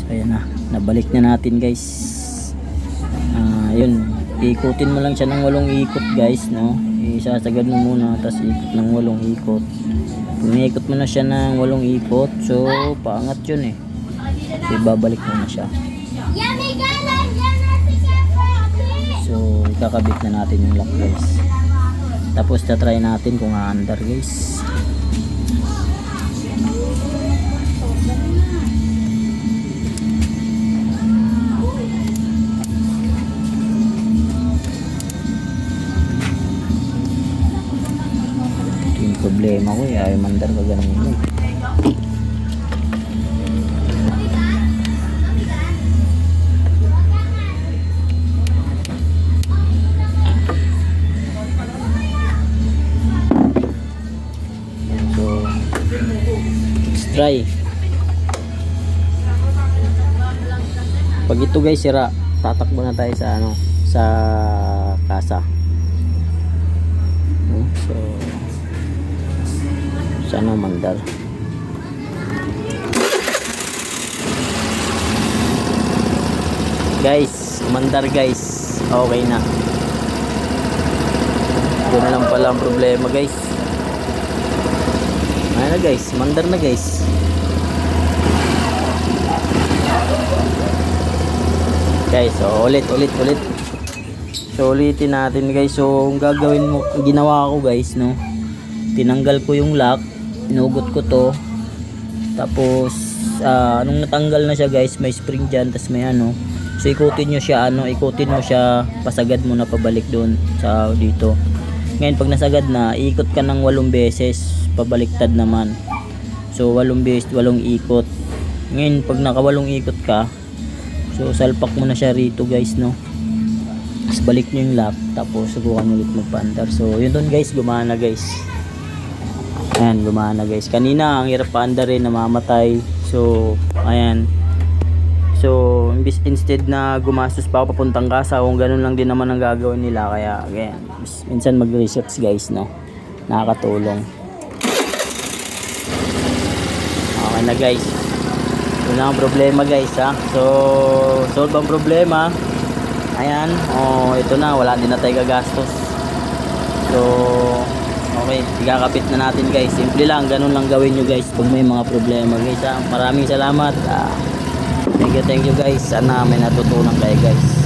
Ayan na, nabalik na natin guys. Yun, ikutin mo lang siya ng 8 ikot guys, no? Isasagad mo muna, tapos ikot ng 8 ikot. Iniikot mo na siya ng 8 ikot, so paangat yun eh. So ibabalik mo na siya. So ikakabit na natin yung lock guys. Tapos tatry natin kung aandar guys. Problema ko ay mandar ka ganun. So let's try. Pag ito guys sira, tatakbo na tayo sa sa kasa. So sana mandar. Guys, mandar guys. Okay na. Yun na lang pala ang problema guys. Ayan na guys, mandar na guys. Guys, so ulit. So ulitin natin guys. So ang gagawin mo, ginawa ko guys, no. Tinanggal ko yung lock, inugot ko to. Tapos nung natanggal na siya guys, may spring dyan, tas may so ikutin nyo siya, ikutin mo siya, pasagad mo na pabalik doon sa dito. Ngayon pag nasagad na, ikot ka ng 8 beses, pabaliktad naman. So 8 beses, 8 ikot. Ngayon pag naka 8 ikot ka, so salpak mo na siya rito guys, no. Tapos balik nyo yung lock, tapos subukan ulit magpaandar. So yun doon guys, gumana guys. Ayan, gumana guys. Kanina ang hirap paandarin, namamatay. So ayan. So instead na gumastos pa ako papuntang kasa, kung ganun lang din naman ang gagawin nila. Kaya ayan, minsan mag-resets guys, no. Nakakatulong. Okay na guys. Yun lang ang problema guys, ha. So solve ang problema. Ayan, ito na, wala din na tayo gagastos. So okay, ikakapit na natin guys. Simple lang, ganun lang gawin nyo guys pag may mga problema guys, ha. Maraming salamat. Thank you guys. Sana may natutunan kayo guys.